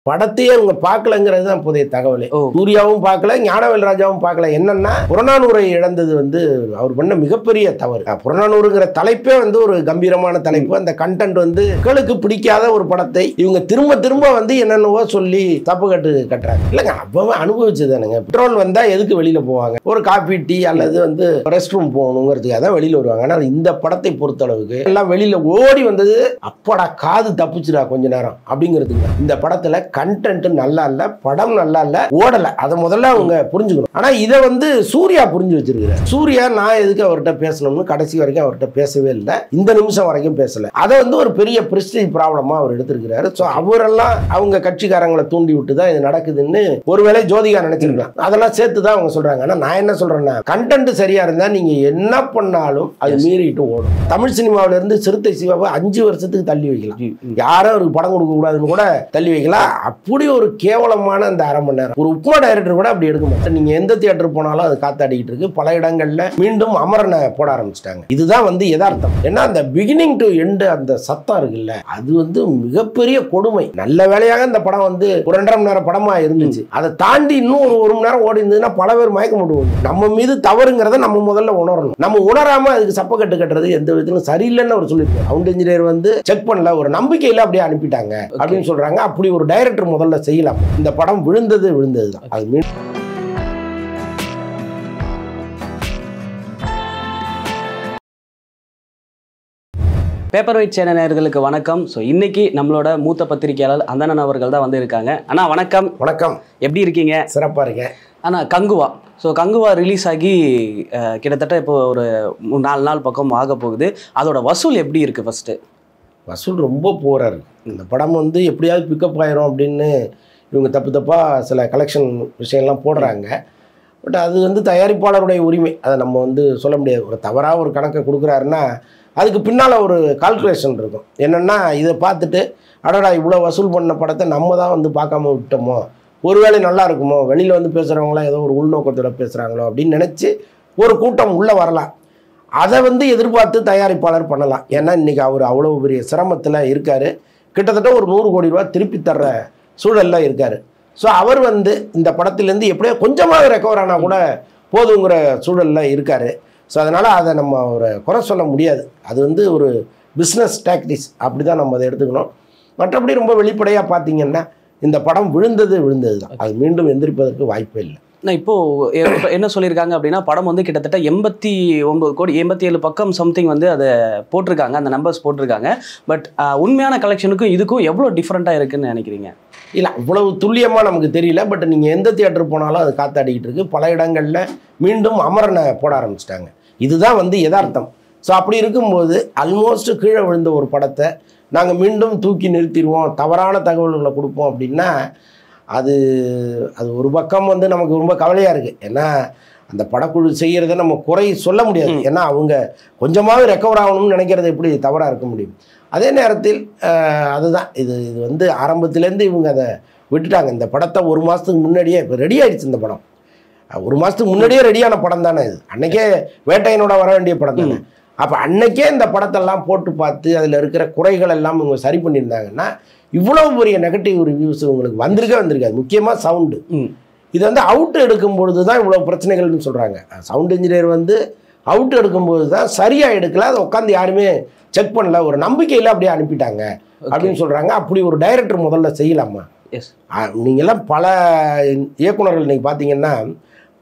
படத்தையே அவங்க பார்க்கலங்கிறது தான் புதிய தகவலே. சூர்யாவும் பார்க்கல, ஞானவேல் ராஜாவும் பார்க்கல. என்னன்னா புறநானூரை இழந்தது வந்து அவர் பண்ண மிகப்பெரிய தவறு. புறநானூறுங்கிற தலைப்பே வந்து ஒரு கம்பீரமான தலைப்பு. அந்த கண்டென்ட் வந்து மக்களுக்கு பிடிக்காத ஒரு படத்தை இவங்க திரும்ப திரும்ப வந்து என்னென்னவோ சொல்லி தப்பு கட்டுறாங்க. இல்லைங்க, அப்பவே அனுபவிச்சதானுங்க. பெட்ரோல் வந்தா எதுக்கு வெளியில போவாங்க? ஒரு காபி டீ அல்லது வந்து ரெஸ்ட் ரூம் போகணுங்கிறதுக்காக தான் வெளியில வருவாங்க. ஆனால் இந்த படத்தை பொறுத்த அளவுக்கு எல்லாம் வெளியில ஓடி வந்தது அப்படா காது தப்பிச்சுடா கொஞ்ச நேரம் அப்படிங்கிறதுக்கு. இந்த படத்துல கண்டென்ட் நல்லா இல்ல, படம் நல்லா இல்ல, ஓடல. அதை முதல்ல அவங்க புரிஞ்சுக்கணும். ஆனா இதை வந்து சூர்யா புரிஞ்சு வச்சிருக்கிறார். சூர்யா நான் எதுக்கு அவர்கிட்ட பேசணும்னு கடைசி வரைக்கும் அவர்கிட்ட பேசவே இல்லை, இந்த நிமிஷம் வரைக்கும் பேசல. அதை வந்து ஒரு பெரிய பிரஸ்டீஜ் ப்ராப்ளமா அவர் எடுத்திருக்கிறாரு. ஸோ அவரெல்லாம் அவங்க கட்சிக்காரங்களை தூண்டி விட்டு தான் இது நடக்குதுன்னு ஒருவேளை ஜோதிகா நினைச்சிருக்கலாம். அதெல்லாம் சேர்த்து தான் அவங்க சொல்றாங்க. ஆனா நான் என்ன சொல்றேன்னா, கண்டென்ட் சரியா இருந்தா நீங்க என்ன பண்ணாலும் அது மீறிட்டு ஓடும். தமிழ் சினிமாவில இருந்து சிறுத்தை சிவாவை 5 வருஷத்துக்கு தள்ளி வைக்கலாம், யாரும் ஒரு படம் கொடுக்க கூடாதுன்னு கூட தள்ளி வைக்கலாம். அப்படி ஒரு கேவலமான அந்த அரை மணி நேரம் ஒரு உப்மா டைரக்டர் கூட அப்படி எடுக்க மாட்டேன். நீங்க எந்த தியேட்டர் போனாலும் அது காத்தாடிக்கிட்டு இருக்கு. பல இடங்கள்ல மீண்டும் அமரனை போட ஆரம்பிச்சிட்டாங்க. இதுதான் வந்து யதார்த்தம். ஏன்னா அந்த பிகினிங் டு எண்ட் அந்த சத்தம் இருக்குல்ல, அது வந்து மிகப்பெரிய கொடுமை. நல்ல வேலையாக இந்த படம் வந்து ஒரு 2.5 மணி நேரம் படமா இருந்துச்சு. அதை தாண்டி இன்னும் ஒரு மணி நேரம் ஓடி இருந்ததுன்னா பல பேர் மயக்க முடியும். நம்ம மீது தவறுங்கிறத நம்ம முதல்ல உணரணும். நம்ம உணராம அதுக்கு சப்பக்கட்டு கட்டுறது எந்த விதத்திலும் சரியில்லைன்னு அவர் சொல்லியிருக்காரு. சவுண்ட் இன்ஜினியர் வந்து செக் பண்ணல, ஒரு நம்பிக்கையில அப்படியே அனுப்பிட்டாங்க அப்படின்னு சொல்றாங்க. அப்படி ஒரு டைரக்டர் முதல்ல செய்யலாம். இந்த படம் விழுந்ததுதான். அது பேப்பர் வெயிட் சேனல் நேயர்களுக்கு வணக்கம். ஸோ இன்னைக்கு நம்மளோட மூத்த பத்திரிகையாளர் அந்தணன் அவர்கள் தான் வந்து இருக்காங்க. அண்ணா வணக்கம். வணக்கம். எப்படி இருக்கீங்க? சிறப்பாக இருக்கேன். அண்ணா கங்குவா, ஸோ கங்குவா ரிலீஸ் ஆகி கிட்டத்தட்ட இப்போ ஒரு 4 நாள் பக்கம் ஆக போகுது. அதோட வசூல் எப்படி இருக்குது? ஃபஸ்ட்டு வசூல் ரொம்ப போராக இருக்குது. இந்த படம் வந்து எப்படியாவது பிக்கப் ஆயிரும் அப்படின்னு இவங்க தப்பாக சில கலெக்ஷன் விஷயம்லாம் போடுறாங்க. பட் அது வந்து தயாரிப்பாளருடைய உரிமை, அதை நம்ம வந்து சொல்ல முடியாது. ஒரு தவறாக ஒரு கணக்கை கொடுக்குறாருன்னா அதுக்கு பின்னால் ஒரு கால்குலேஷன் இருக்கும். என்னென்னா இதை பார்த்துட்டு அடடா இவ்வளோ வசூல் பண்ண படத்தை நம்ம தான் வந்து பார்க்காம விட்டோமோ, ஒருவேளை நல்லா இருக்குமோ, வெளியில் வந்து பேசுகிறவங்களாம் ஏதோ ஒரு உள்நோக்கத்தோட பேசுகிறாங்களோ அப்படின்னு நினச்சி ஒரு கூட்டம் உள்ளே வரலாம். அதை வந்து எதிர்பார்த்து தயாரிப்பாளர் பண்ணலாம். ஏன்னா இன்றைக்கி அவர் அவ்வளோ பெரிய சிரமத்தில் இருக்கார். கிட்டத்தட்ட ஒரு 100 கோடி ரூபா திருப்பி தர்ற சூழலில் இருக்கார். ஸோ அவர் வந்து இந்த படத்துலேருந்து எப்படியோ கொஞ்சமாக ரெக்கவர் ஆனால் கூட போதுங்கிற சூழலில் இருக்கார். ஸோ அதனால் அதை நம்ம ஒரு குறை சொல்ல முடியாது. அது வந்து ஒரு பிஸ்னஸ் டாக்டிக்ஸ், அப்படி தான் நம்ம அதை எடுத்துக்கணும். மற்றபடி ரொம்ப வெளிப்படையாக பார்த்தீங்கன்னா இந்த படம் விழுந்தது தான். அது மீண்டும் எந்திரிப்பதற்கு வாய்ப்பே இல்லை. நான் இப்போது என்ன சொல்லியிருக்காங்க அப்படின்னா, படம் வந்து கிட்டத்தட்ட 89 கோடி 87 பக்கம் சம்திங் வந்து அதை போட்டிருக்காங்க, அந்த நம்பர்ஸ் போட்டிருக்காங்க. பட் உண்மையான கலெக்ஷனுக்கும் இதுக்கும் எவ்வளோ டிஃப்ரெண்ட்டாக இருக்குன்னு நினைக்கிறீங்க? இல்லை, இவ்வளவு துல்லியமாக நமக்கு தெரியல. பட் நீங்கள் எந்த தியேட்டர் போனாலும் அது காத்தாடிக்கிட்டு இருக்குது. பல இடங்களில் மீண்டும் அமரனை போட ஆரம்பிச்சிட்டாங்க. இதுதான் வந்து யதார்த்தம். ஸோ அப்படி இருக்கும்போது ஆல்மோஸ்ட் கீழே விழுந்த ஒரு படத்தை நாங்கள் மீண்டும் தூக்கி நிறுத்திடுவோம், தவறான தகவல்களை கொடுப்போம் அப்படின்னா அது ஒரு பக்கம் வந்து நமக்கு ரொம்ப கவலையாக இருக்குது. ஏன்னா அந்த படக்குழு செய்கிறத நம்ம குறை சொல்ல முடியாது. ஏன்னா அவங்க கொஞ்சமாவது ரெக்கவர் ஆகணும்னு நினைக்கிறது எப்படி தவறாக இருக்க முடியும்? அதே நேரத்தில் அதுதான் இது வந்து ஆரம்பத்துலேருந்து இவங்க அதை விட்டுட்டாங்க. இந்த படத்தை 1 மாதத்துக்கு முன்னாடியே இப்போ ரெடி ஆகிடுச்சு. இந்த படம் 1 மாதத்துக்கு முன்னாடியே ரெடியான படம் தானே இது. அன்றைக்கே வேட்டையனோட வர வேண்டிய படம் தானே. அப்போ அன்னைக்கே இந்த படத்தெல்லாம் போட்டு பார்த்து அதில் இருக்கிற குறைகள் எல்லாம் இவங்க சரி பண்ணியிருந்தாங்கன்னா இவ்வளோ பெரிய நெகட்டிவ் ரிவ்யூஸ் உங்களுக்கு வந்திருக்காது. முக்கியமாக சவுண்டு. இது வந்து அவுட் எடுக்கும்பொழுது தான் இவ்வளோ பிரச்சனைகள்னு சொல்கிறாங்க. சவுண்ட் இன்ஜினியர் வந்து அவுட் எடுக்கும்போது தான் சரியாக எடுக்கல, அதை உட்காந்து யாருமே செக் பண்ணல, ஒரு நம்பிக்கையில் அப்படியே அனுப்பிட்டாங்க அப்படின்னு சொல்கிறாங்க. அப்படி ஒரு டைரக்டர் முதல்ல செய்யலாமா? நீங்கள்லாம் பல இயக்குநர்கள் இன்றைக்கி பார்த்தீங்கன்னா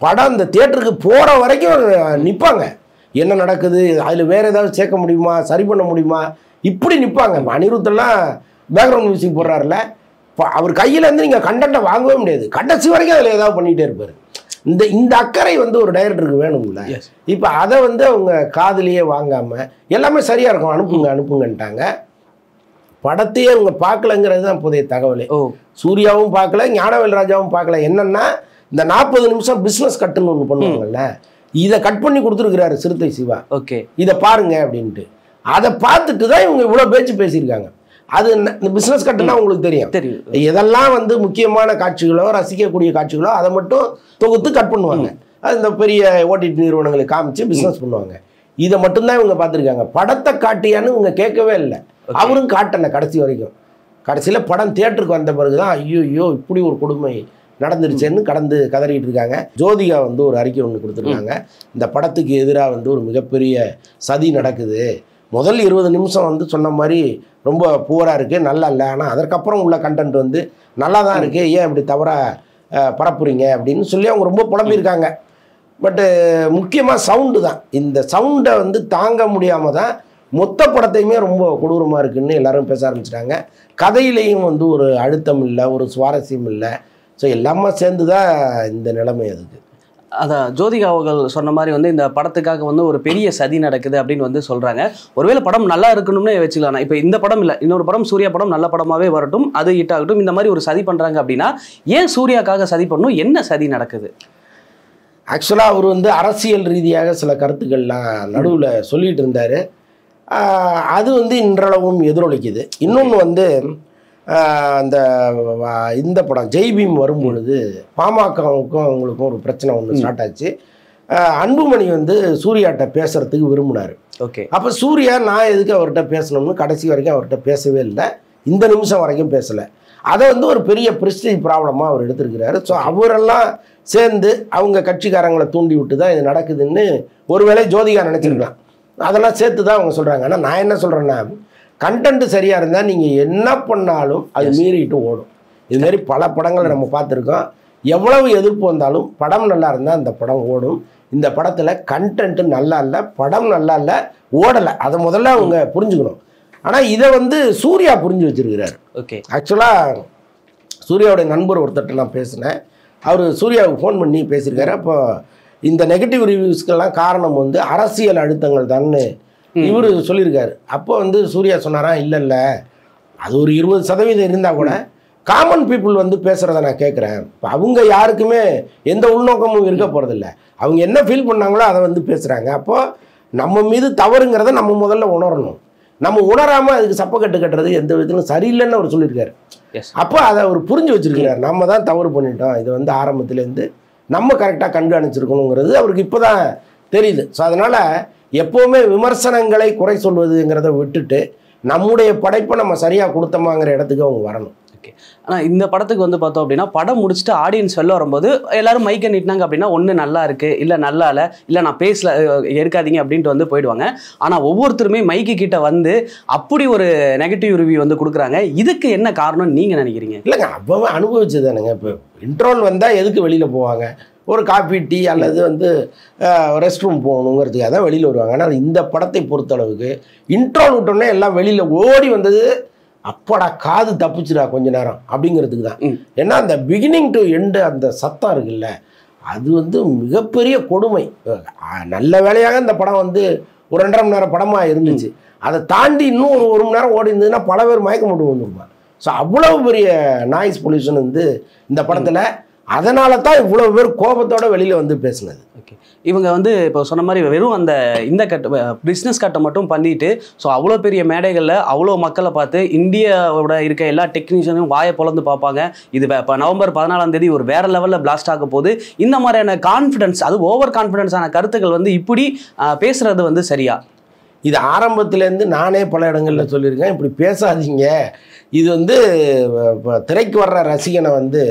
படம் இந்த தியேட்டருக்கு போகிற வரைக்கும் நிற்பாங்க. என்ன நடக்குது, அதில் வேறு ஏதாவது சேர்க்க முடியுமா, சரி பண்ண முடியுமா, இப்படி நிற்பாங்க. அனிருத்தெல்லாம் பேக்ரவுண்ட் மியூசிக் போடுறாருல, அவர் கையிலேருந்து நீங்கள் கண்டென்ட்டை வாங்கவே முடியாது. கடைசி வரைக்கும் அதில் ஏதாவது பண்ணிகிட்டே இருப்பார். இந்த அக்கறை வந்து ஒரு டைரக்டருக்கு வேணும்ல. இப்போ அதை வந்து அவங்க காதுலேயே வாங்காமல் எல்லாமே சரியாக இருக்கும், அனுப்புங்கன்ட்டாங்க. படத்தையே அவங்க பார்க்கலங்கிறது தான் புதிய தகவலே. சூர்யாவும் பார்க்கல, ஞானவேல் ராஜாவும் பார்க்கல. என்னன்னா இந்த 40 நிமிஷம் பிஸ்னஸ் கட்டுன்னு ஒன்று பண்ணுவாங்கல்ல, இதை கட் பண்ணி கொடுத்துருக்கிறாரு சிறுத்தை சிவா. ஓகே, இதை பாருங்க அப்படின்ட்டு. அதை பார்த்துட்டு தான் இவங்க இவ்வளோ பேச்சு பேசியிருக்காங்க. அது இந்த பிஸ்னஸ் கட்டுனா உங்களுக்கு தெரியும். எதெல்லாம் வந்து முக்கியமான காட்சிகளோ ரசிக்கக்கூடிய காட்சிகளோ அதை மட்டும் தொகுத்து கட் பண்ணுவாங்க. அது இந்த பெரிய ஓடிடி நிறுவனங்களை காமிச்சு பிஸ்னஸ் பண்ணுவாங்க. இதை மட்டும்தான் இவங்க பார்த்துருக்காங்க. படத்தை காட்டியான்னு இவங்க கேட்கவே இல்லை. அவரும் காட்டலை கடைசி வரைக்கும். கடைசியில் படம் தியேட்டருக்கு வந்த பிறகு தான் ஐயோ இப்படி ஒரு கொடுமை நடந்துருச்சேன்னு கதறிட்டு இருக்காங்க. ஜோதிகா வந்து ஒரு அறிக்கை ஒன்று கொடுத்துருக்காங்க. இந்த படத்துக்கு எதிராக வந்து ஒரு மிகப்பெரிய சதி நடக்குது. முதல் 20 நிமிஷம் வந்து சொன்ன மாதிரி ரொம்ப புவராக இருக்குது, நல்லா இல்லை. ஆனால் அதற்கப்புறம் உள்ள கண்டென்ட் வந்து நல்லா தான் இருக்குது, ஏன் இப்படி தவறாக பரப்புறீங்க அப்படின்னு சொல்லி அவங்க ரொம்ப புலம்பியிருக்காங்க. பட்டு முக்கியமாக சவுண்டு தான். இந்த சவுண்டை வந்து தாங்க முடியாமல் தான் மொத்த படத்தையுமே ரொம்ப கொடூரமாக இருக்குதுன்னு எல்லாரும் பேச ஆரம்பிச்சிட்டாங்க. கதையிலையும் வந்து ஒரு அழுத்தம் இல்லை, ஒரு சுவாரஸ்யம் இல்லை. ஸோ எல்லாமே சேர்ந்து தான் இந்த நிலைமை அதுக்கு. அதான் ஜோதிகா அவர்கள் சொன்ன மாதிரி வந்து இந்த படத்துக்காக வந்து ஒரு பெரிய சதி நடக்குது அப்படின்னு வந்து சொல்கிறாங்க. ஒருவேளை படம் நல்லா இருக்கணும்னு வச்சுக்கலாம். இப்போ இந்த படம் இல்லை, இன்னொரு படம் சூர்யா படம் நல்ல படமாகவே வரட்டும், அது ஹிட் ஆகட்டும். இந்த மாதிரி ஒரு சதி பண்ணுறாங்க அப்படின்னா ஏன் சூர்யாக்காக சதி பண்ணணும்? என்ன சதி நடக்குது? ஆக்சுவலாக அவர் வந்து அரசியல் ரீதியாக சில கருத்துக்கள்லாம் நடுவில் சொல்லிகிட்டு இருந்தார். அது வந்து இன்றளவும் எதிரொலிக்குது. இன்னொன்று வந்து இந்த படம் ஜெய்பீம் வரும்பொழுது பாமகவுக்கும் அவங்களுக்கும் ஒரு பிரச்சனை ஒன்று ஸ்டார்ட் ஆச்சு. அன்புமணி வந்து சூர்யாட்ட பேசுகிறதுக்கு விரும்பினார். ஓகே. அப்போ சூர்யா நான் எதுக்கு அவர்கிட்ட பேசணும்னு கடைசி வரைக்கும் அவர்கிட்ட பேசவே இல்லை, இந்த நிமிஷம் வரைக்கும் பேசலை. அதை வந்து ஒரு பெரிய பிரஸ்டீஜ் ப்ராப்ளமாக அவர் எடுத்திருக்கிறாரு. ஸோ அவரெல்லாம் சேர்ந்து அவங்க கட்சிக்காரங்களை தூண்டி விட்டு தான் இது நடக்குதுன்னு ஒருவேளை ஜோதிகா நினச்சிருக்கலாம். அதெல்லாம் சேர்த்து தான் அவங்க சொல்கிறாங்க. ஆனால் நான் என்ன சொல்கிறேன்னா, கண்டென்ட் சரியாக இருந்தால் நீங்கள் என்ன பண்ணாலும் அது மீறிட்டு ஓடும். இதுமாரி பல படங்களை நம்ம பார்த்துருக்கோம். எவ்வளவு எதிர்ப்பு வந்தாலும் படம் நல்லா இருந்தால் அந்த படம் ஓடும். இந்த படத்தில் கண்டென்ட்டு நல்லா இல்லை, படம் நல்லா இல்லை, ஓடலை. அதை முதல்ல அவங்க புரிஞ்சுக்கணும். ஆனால் இதை வந்து சூர்யா புரிஞ்சு வச்சிருக்கிறார். ஓகே. ஆக்சுவலாக சூர்யாவுடைய நண்பர் ஒருத்தர்கிட்ட நான் பேசினேன். அவர் சூர்யாவுக்கு ஃபோன் பண்ணி பேசியிருக்காரு. அப்போ இந்த நெகட்டிவ் ரிவ்யூஸ்க்கெல்லாம் காரணம் வந்து அரசியல் அழுத்தங்கள் தான்னு இவர் சொல்லியிருக்காரு. அப்போ வந்து சூர்யா சொன்னாரா, இல்லை அது ஒரு 20% இருந்தால் கூட காமன் பீப்புள் வந்து பேசுகிறத நான் கேட்குறேன். இப்போ அவங்க யாருக்குமே எந்த உள்நோக்கமும் இருக்க போகிறதில்ல. அவங்க என்ன ஃபீல் பண்ணாங்களோ அதை வந்து பேசுகிறாங்க. அப்போது நம்ம மீது தவறுங்கிறத நம்ம முதல்ல உணரணும். நம்ம உணராமல் அதுக்கு சப்பக்கட்டு கட்டுறது எந்த விதத்திலும் சரியில்லைன்னு அவர் சொல்லியிருக்காரு. அப்போ அதை அவர் புரிஞ்சு வச்சிருக்கிறார். நம்ம தான் தவறு பண்ணிட்டோம், இது வந்து ஆரம்பத்துலேருந்து நம்ம கரெக்டாக கண்காணிச்சிருக்கணுங்கிறது அவருக்கு இப்போ தான் தெரியுது. ஸோ அதனால் எப்போவுமே விமர்சனங்களை குறை சொல்வதுங்கிறத விட்டுட்டு நம்முடைய படைப்பை நம்ம சரியாக கொடுத்தோமாங்கிற இடத்துக்கு அவங்க வரணும். ஓகே. ஆனால் இந்த படத்துக்கு வந்து பார்த்தோம் அப்படின்னா படம் முடிச்சுட்டு ஆடியன்ஸ் வெளில வரும்போது எல்லாரும் மைக்கை நீட்டினாங்க அப்படின்னா ஒன்று நல்லா இருக்குது, இல்லை நல்லா இல்லை நான் பேசல எடுக்காதீங்க அப்படின்ட்டு வந்து போயிடுவாங்க. ஆனால் ஒவ்வொருத்தருமே மைக்கு கிட்ட வந்து அப்படி ஒரு நெகட்டிவ் ரிவ்யூ வந்து கொடுக்குறாங்க. இதுக்கு என்ன காரணம்னு நீங்கள் நினைக்கிறீங்க? இல்லைங்க, அப்போவே அனுபவிச்சு தானுங்க. இப்போ இன்ட்ரோல் வந்தால் எதுக்கு வெளியில் போவாங்க? ஒரு காஃபி டீ அல்லது வந்து ரெஸ்ட் ரூம் போகணுங்கிறதுக்காக தான் வெளியில் வருவாங்க. ஆனால் இந்த படத்தை பொறுத்தளவுக்கு இன்ட்ரோல் விட்டோன்னே எல்லாம் வெளியில் ஓடி வந்தது, அப்படா காது தப்பிச்சுடா கொஞ்ச நேரம் அப்படிங்கிறதுக்கு தான். ஏன்னா அந்த பிகினிங் டு எண்டு அந்த சத்தம் இருக்குல்ல, அது வந்து மிகப்பெரிய கொடுமை. நல்ல வேலையாக இந்த படம் வந்து ஒரு 2.5 மணி நேரம் படமாக இருந்துச்சு. அதை தாண்டி இன்னும் ஒரு 1 மணி நேரம் ஓடி இருந்ததுன்னா பல பேர் மயக்க மட்டும் வந்துருப்பாங்க. ஸோ அவ்வளோ பெரிய நாய்ஸ் பொல்யூஷன் வந்து இந்த படத்தில். அதனால தான் இவ்வளோ பேர் கோபத்தோட வெளியில் வந்து பேசுனது. ஓகே. இவங்க வந்து இப்போ சொன்ன மாதிரி வெறும் அந்த இந்த பிஸ்னஸ் கட்டை மட்டும் பண்ணிட்டு, ஸோ அவ்வளோ பெரிய மேடைகளில் அவ்வளோ மக்களை பார்த்து இந்தியாவோட இருக்க எல்லா டெக்னீஷியனும் வாயை பொழந்து பார்ப்பாங்க. இது இப்போ நவம்பர் 14ஆம் தேதி ஒரு வேற லெவலில் பிளாஸ்ட் ஆக போகுது. இந்த மாதிரியான கான்ஃபிடன்ஸ், அது ஓவர் கான்ஃபிடன்ஸான கருத்துக்கள் வந்து இப்படி பேசுறது வந்து சரியா? இது ஆரம்பத்துலேருந்து நானே பல இடங்களில் சொல்லியிருக்கேன், இப்படி பேசாதீங்க. இது வந்து திரைக்கு வர்ற ரசிகனை வந்து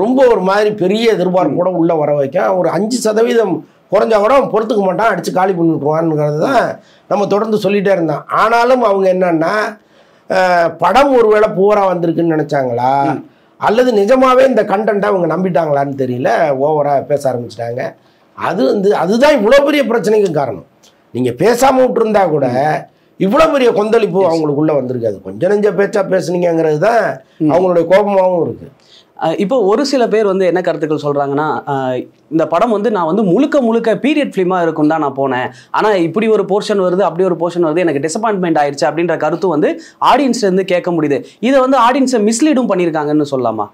ரொம்ப ஒரு மாதிரி பெரிய எதிர்பார்ப்போட உள்ளே வர வைக்கும். ஒரு 5% குறைஞ்சா கூட பொறுத்துக்க மாட்டான், அடித்து காலி பண்ணி விட்டுருவான்ங்கிறது தான் நம்ம தொடர்ந்து சொல்லிகிட்டே இருந்தோம். ஆனாலும் அவங்க என்னன்னா, படம் ஒருவேளை பூரா வந்திருக்குன்னு நினச்சாங்களா அல்லது நிஜமாகவே இந்த கண்டென்ட்டை அவங்க நம்பிட்டாங்களான்னு தெரியல, ஓவராக பேச ஆரம்பிச்சிட்டாங்க. அது வந்து அதுதான் இவ்வளோ பெரிய பிரச்சனைக்கு காரணம். நீங்கள் பேசாமல் விட்டுருந்தா கூட இவ்வளோ பெரிய கொந்தளிப்பு அவங்களுக்குள்ளே வந்திருக்காது. கொஞ்சம் நெஞ்ச பேச்சா பேசுனீங்கிறது தான் அவங்களுடைய கோபமாகவும் இருக்குது. இப்போ ஒரு சில பேர் வந்து என்ன கருத்துக்கள் சொல்கிறாங்கன்னா, இந்த படம் வந்து நான் வந்து முழுக்க பீரியட் ஃபிலிமாக இருக்கும் தான் நான் போனேன், ஆனால் இப்படி ஒரு போர்ஷன் வருது அப்படி ஒரு போர்ஷன் வருது, எனக்கு டிசப்பாயின்மெண்ட் ஆயிடுச்சு அப்படின்ற கருத்து வந்து ஆடியன்ஸ்லேருந்து கேட்க முடியுது. இதை வந்து ஆடியன்ஸை மிஸ்லீடும் பண்ணியிருக்காங்கன்னு சொல்லலாமா?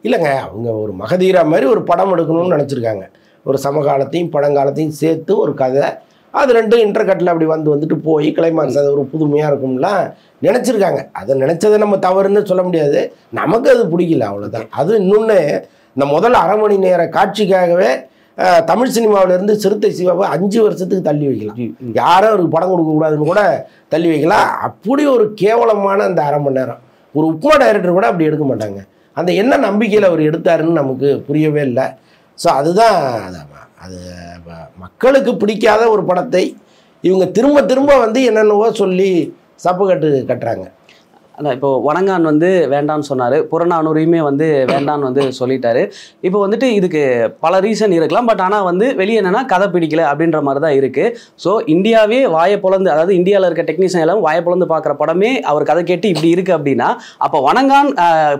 இல்லைங்க, அவங்க ஒரு மகதீரா மாதிரி ஒரு படம் எடுக்கணும்னு நினச்சிருக்காங்க. ஒரு சமகாலத்தையும் பழங்காலத்தையும் சேர்த்து ஒரு கதை, அது ரெண்டும் இன்டர்கட்டில் அப்படி வந்துட்டு போய் கிளைமாக்ஸ் அது ஒரு புதுமையாக இருக்கும்லாம் நினச்சிருக்காங்க. அதை நினச்சதை நம்ம தவறுன்னு சொல்ல முடியாது, நமக்கு அது பிடிக்கல, அவ்வளோதான். அது இன்னொன்று, இந்த முதல் 1/2 மணி நேர காட்சிக்காகவே தமிழ் சினிமாவிலேருந்து சிறுத்தை சிவாவை 5 வருஷத்துக்கு தள்ளி வைக்கலாம். யாரும் அவருக்கு படம் கொடுக்கக்கூடாதுன்னு கூட தள்ளி வைக்கலாம். அப்படி ஒரு கேவலமான அந்த 1/2 மணி நேரம் ஒரு உப்மா டைரக்டர் கூட அப்படி எடுக்க மாட்டாங்க. அந்த என்ன நம்பிக்கையில் அவர் எடுத்தாருன்னு நமக்கு புரியவே இல்லை. ஸோ அதுதான் அது மக்களுக்கு பிடிக்காத ஒரு படத்தை இவங்க திரும்ப திரும்ப வந்து என்னென்னவோ சொல்லி சப்பக்கட்டு கட்டுறாங்க. அதான் இப்போ வணங்கான் வந்து வேண்டான்னு சொன்னார், புறநானூரையுமே வந்து வேண்டான்னு வந்து சொல்லிட்டாரு. இப்போ வந்துட்டு இதுக்கு பல ரீசன் இருக்கலாம். பட் ஆனால் வந்து வெளியே என்னன்னா கதை பிடிக்கல அப்படின்ற மாதிரி தான் இருக்குது. ஸோ இந்தியாவே வாயை பொழந்து, அதாவது இந்தியாவில் இருக்க டெக்னீஷியன் எல்லாம் வாயை பொழந்து பார்க்குற படமே அவர் கதை கேட்டு இப்படி இருக்குது அப்படின்னா, அப்போ வணங்கான்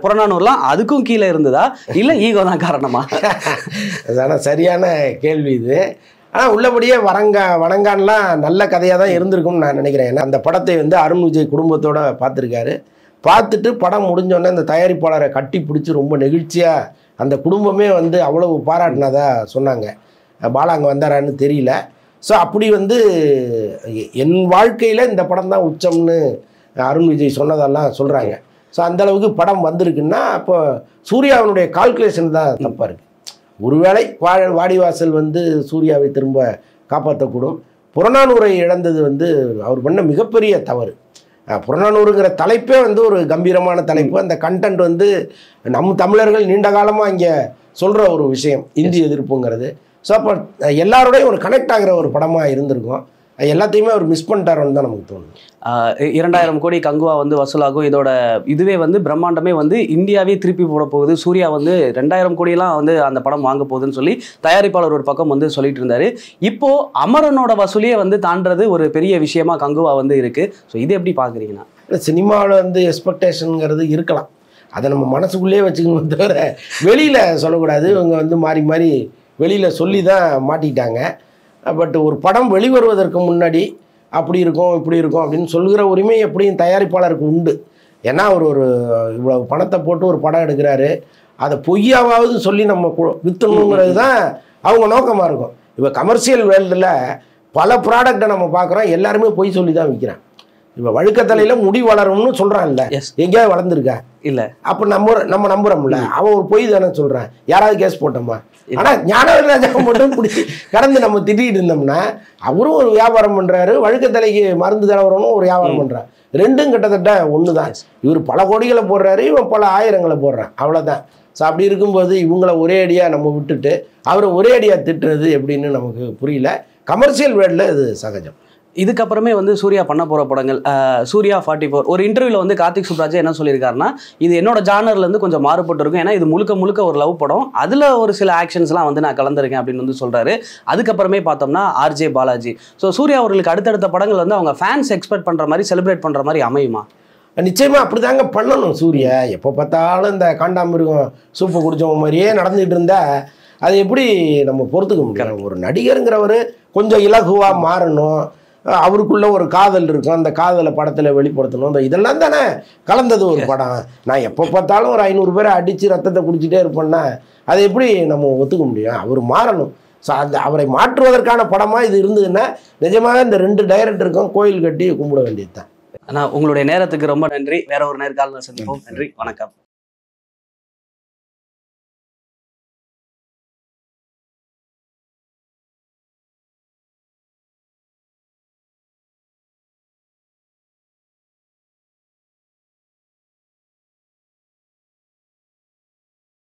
புறநானூர்லாம் அதுக்கும் கீழே இருந்ததா இல்லை ஈகோ தான் காரணமா? அதான சரியான கேள்வி இது. ஆனால் உள்ளபடியே வணங்கான்லாம் நல்ல கதையாக தான் இருந்திருக்கும்னு நான் நினைக்கிறேன். ஏன்னா அந்த படத்தை வந்து அருண் விஜய் குடும்பத்தோடு பார்த்துருக்காரு. பார்த்துட்டு படம் முடிஞ்சோடனே அந்த தயாரிப்பாளரை கட்டி பிடிச்சி ரொம்ப நெகிழ்ச்சியாக அந்த குடும்பமே வந்து அவ்வளவு பாராட்டினதா சொன்னாங்க. பாலா அங்கே வந்தாரான்னு தெரியல. ஸோ அப்படி வந்து என் வாழ்க்கையில் இந்த படம் தான் உச்சம்னு அருண் விஜய் சொன்னதெல்லாம் சொல்கிறாங்க. ஸோ அந்தளவுக்கு படம் வந்திருக்குன்னா அப்போ சூர்யாவினுடைய கால்குலேஷன் தான் தப்பாக இருக்குது. ஒருவேளை வாடிவாசல் வந்து சூர்யாவை திரும்ப காப்பாற்றக்கூடும். புறநானூரை இழந்தது வந்து அவர் பண்ண மிகப்பெரிய தவறு. புறநானூறுங்கிற தலைப்பே வந்து ஒரு கம்பீரமான தலைப்பு. அந்த கண்டென்ட் வந்து நம் தமிழர்கள் நீண்ட காலமாக இங்கே சொல்கிற ஒரு விஷயம், இந்தி எதிர்ப்புங்கிறது. ஸோ அப்போ எல்லாரோடையும் ஒரு கனெக்ட் ஆகிற ஒரு படமாக இருந்திருக்கும். எல்லாத்தையுமே அவர் மிஸ் பண்ணிட்டாரோன்னு தான் நமக்கு தோணுது. 2000 கோடி கங்குவா வந்து வசூலாகும். இதோட இதுவே வந்து பிரம்மாண்டமே வந்து இந்தியாவே திருப்பி போட போகுது. சூர்யா வந்து 2000 கோடியெல்லாம் வந்து அந்த படம் வாங்க போகுதுன்னு சொல்லி தயாரிப்பாளர் ஒரு பக்கம் வந்து சொல்லிட்டு இருந்தாரு. இப்போ அமரனோட வசூலியே வந்து தாண்டது ஒரு பெரிய விஷயமா கங்குவா வந்து இருக்கு. ஸோ இது எப்படி பாக்குறீங்கன்னா? சினிமாவில் வந்து எக்ஸ்பெக்டேஷனுங்கிறது இருக்கலாம், அதை நம்ம மனசுக்குள்ளேயே வச்சுக்கணும் தவிர வெளியில் சொல்லக்கூடாது. இவங்க வந்து மாறி மாறி வெளியில் சொல்லி தான் மாட்டிக்கிட்டாங்க. பட் ஒரு படம் வெளிவருவதற்கு முன்னாடி அப்படி இருக்கும் இப்படி இருக்கும் அப்படின்னு சொல்கிற உரிமை எப்படியும் தயாரிப்பாளருக்கு உண்டு. ஏன்னா அவர் ஒரு இவ்வளோ பணத்தை போட்டு ஒரு படம் எடுக்கிறாரு, அதை பொய்யாவது சொல்லி நம்ம விற்றுணுங்கிறது தான் அவங்க நோக்கமாக இருக்கும். இப்போ கமர்ஷியல் வேர்ல்டில் பல ப்ராடக்டை நம்ம பார்க்குறோம், எல்லாருமே பொய் சொல்லி தான் விற்கிறான். இப்போ வழுக்கத்தலையில் முடி வளரும்னு சொல்கிறான்ல, எங்கேயாவது வளர்ந்துருக்கா? இல்லை. அப்போ நம்ம நம்புகிறோம்ல, அவன் ஒரு பொய் தானே சொல்கிறான். யாராவது கேஸ் போட்டோமா? ஆனால் ஞானராஜா மட்டும் பிடிச்சி கடந்து நம்ம திட்டிகிட்டு இருந்தோம்னா, அவரும் ஒரு வியாபாரம் பண்ணுறாரு, வழுக்கத்தலைக்கு மருந்து தலைவரனும் ஒரு வியாபாரம் பண்ணுறான். ரெண்டும் கிட்டத்தட்ட ஒன்று தான். இவர் பல கோடிகளை போடுறாரு, இவன் பல ஆயிரங்களை போடுறான், அவ்வளோதான். ஸோ அப்படி இருக்கும்போது இவங்கள ஒரே அடியாக நம்ம விட்டுட்டு அவரை ஒரே அடியாக திட்டுறது எப்படின்னு நமக்கு புரியல. கமர்ஷியல் வேர்ல்டில் இது சகஜம். இதுக்கப்புறமே வந்து சூர்யா பண்ண போகிற படங்கள் சூர்யா 44 ஒரு இன்டர்வியூவில் வந்து கார்த்திக் சுப்ராஜ் என்ன சொல்லியிருக்காருன்னா, இது என்னோட ஜானர்லேருந்து கொஞ்சம் மாறுபட்டு இருக்கும், ஏன்னா இது முழுக்க முழுக்க ஒரு லவ் படம், அதில் ஒரு சில ஆக்ஷன்ஸ்லாம் வந்து நான் கலந்துருக்கேன் அப்படின்னு வந்து சொல்கிறாரு. அதுக்கப்புறமே பார்த்தோம்னா ஆர்ஜே பாலாஜி. ஸோ சூர்யா அவர்களுக்கு அடுத்தடுத்த படங்கள் வந்து அவங்க ஃபேன்ஸ் எக்ஸ்பெக்ட் பண்ணுற மாதிரி செலிப்ரேட் பண்ணுற மாதிரி அமையுமா? நிச்சயமாக அப்படி தாங்க பண்ணணும். சூர்யா எப்போ பார்த்தாலும் இந்த காண்டாமிருகம் சூப்பை குடித்தவங்க மாதிரியே நடந்துகிட்டு இருந்தால் அது எப்படி நம்ம பொறுத்துக்க முடியும்? ஒரு நடிகருங்கிறவர் கொஞ்சம் இலகுவாக மாறணும், அவருக்குள்ள ஒரு காதல் இருக்கும், அந்த காதலை படத்தில் வெளிப்படுத்தணும். இதெல்லாம் தானே கலந்தது ஒரு படம். நான் எப்போ பார்த்தாலும் ஒரு 500 பேரை அடித்து ரத்தத்தை குடிச்சிட்டே இருப்பேன்னா அதை எப்படி நம்ம ஒத்துக்க முடியும்? அவர் மாறணும். ஸோ அவரை மாற்றுவதற்கான படமாக இது இருந்ததுன்னா நிஜமாக இந்த 2 டைரக்டருக்கும் கோயில் கட்டி கும்பிட வேண்டியது தான். ஆனால் உங்களுடைய நேரத்துக்கு ரொம்ப நன்றி. வேற ஒரு நேர்காணல சந்திப்போம். நன்றி, வணக்கம்.